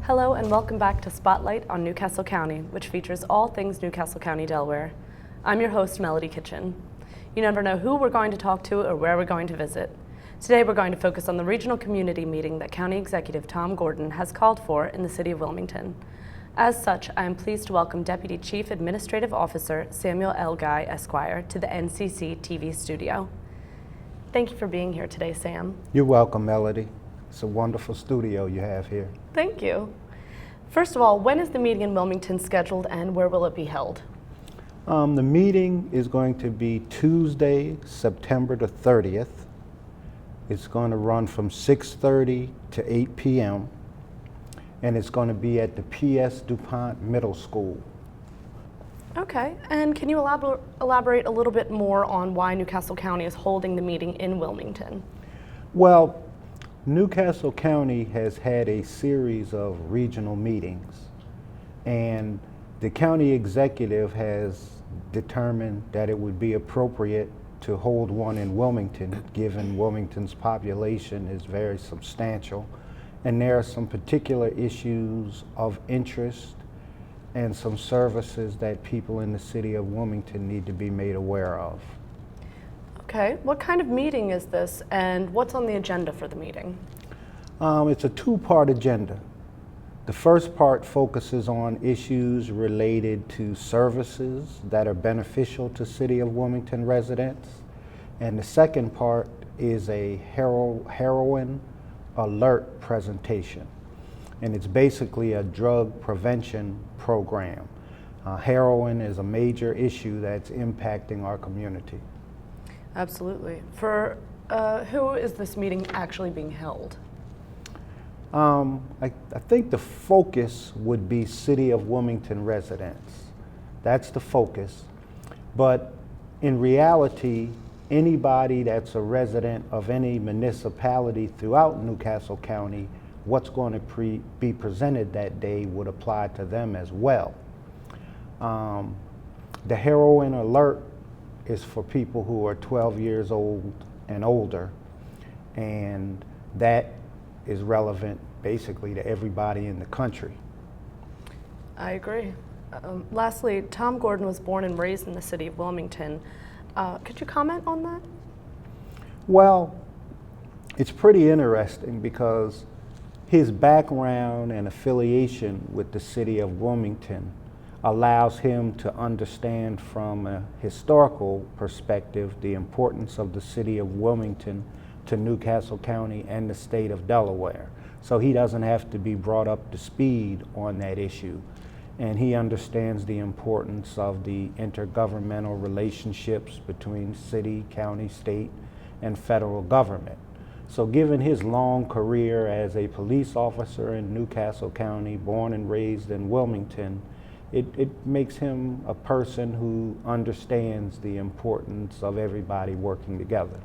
Hello and welcome back to Spotlight on Newcastle County, which features all things Newcastle County, Delaware. I'm your host, Melody Kitchen. You never know who we're going to talk to or where we're going to visit. Today we're going to focus on the regional community meeting that County Executive Tom Gordon has called for in the city of Wilmington. As such, I am pleased to welcome Deputy Chief Administrative Officer Samuel L. Guy, Esquire, to the NCC TV studio. Thank you for being here today, Sam. You're welcome, Melody. It's a wonderful studio you have here. Thank you. First of all, when is the meeting in Wilmington scheduled and where will it be held? The meeting is going to be Tuesday, September the 30th. It's going to run from 6:30 to 8 p.m. and it's going to be at the P.S. DuPont Middle School. Okay, and can you elaborate a little bit more on why Newcastle County is holding the meeting in Wilmington? Well, Newcastle County has had a series of regional meetings, and the county executive has determined that it would be appropriate to hold one in Wilmington, given Wilmington's population is very substantial, and there are some particular issues of interest and some services that people in the city of Wilmington need to be made aware of. Okay, what kind of meeting is this and what's on the agenda for the meeting? It's a two-part agenda. The first part focuses on issues related to services that are beneficial to City of Wilmington residents. And the second part is a heroin alert presentation. And it's basically a drug prevention program. Heroin is a major issue that's impacting our community. Absolutely. For who is this meeting actually being held? I think the focus would be City of Wilmington residents. That's the focus. But in reality, anybody that's a resident of any municipality throughout Newcastle County, what's going to be presented that day would apply to them as well. The heroin alert is for people who are 12 years old and older, and that is relevant basically to everybody in the country. I agree. Lastly, Tom Gordon was born and raised in the city of Wilmington. Could you comment on that? Well, it's pretty interesting because his background and affiliation with the city of Wilmington allows him to understand from a historical perspective the importance of the city of Wilmington to Newcastle County and the state of Delaware. So he doesn't have to be brought up to speed on that issue. And he understands the importance of the intergovernmental relationships between city, county, state, and federal government. So given his long career as a police officer in Newcastle County, born and raised in Wilmington, it makes him a person who understands the importance of everybody working together.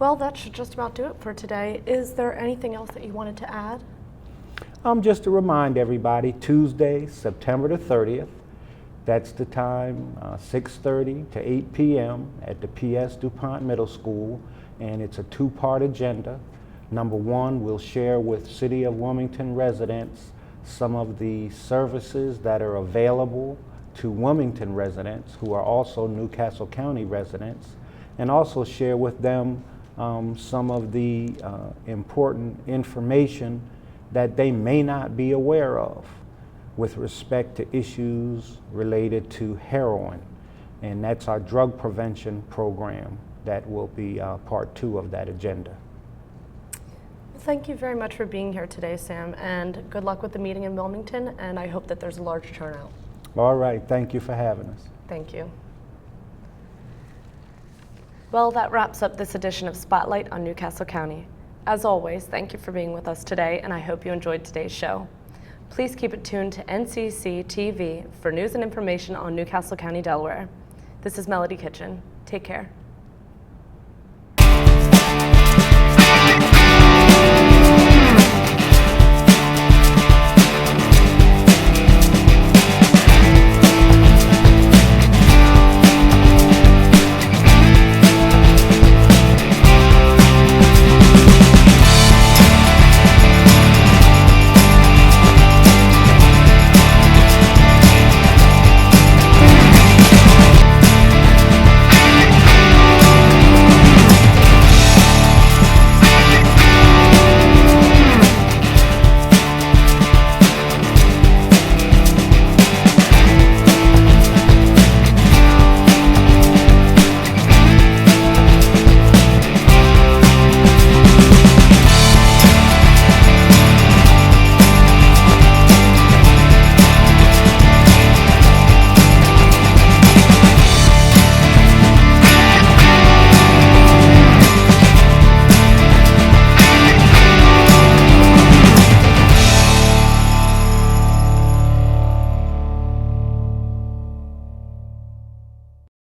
Well, that should just about do it for today. Is there anything else that you wanted to add? Just to remind everybody, Tuesday, September the 30th, that's the time, 6:30 to 8 p.m. at the P.S. DuPont Middle School, and it's a two-part agenda. Number one, we'll share with City of Wilmington residents some of the services that are available to Wilmington residents who are also Newcastle County residents, and also share with them some of the important information that they may not be aware of with respect to issues related to heroin. And that's our drug prevention program that will be part two of that agenda. Thank you very much for being here today, Sam, and good luck with the meeting in Wilmington, and I hope that there's a large turnout. All right, thank you for having us. Thank you. Well, that wraps up this edition of Spotlight on Newcastle County. As always, thank you for being with us today, and I hope you enjoyed today's show. Please keep it tuned to NCC TV for news and information on Newcastle County, Delaware. This is Melody Kitchen. Take care.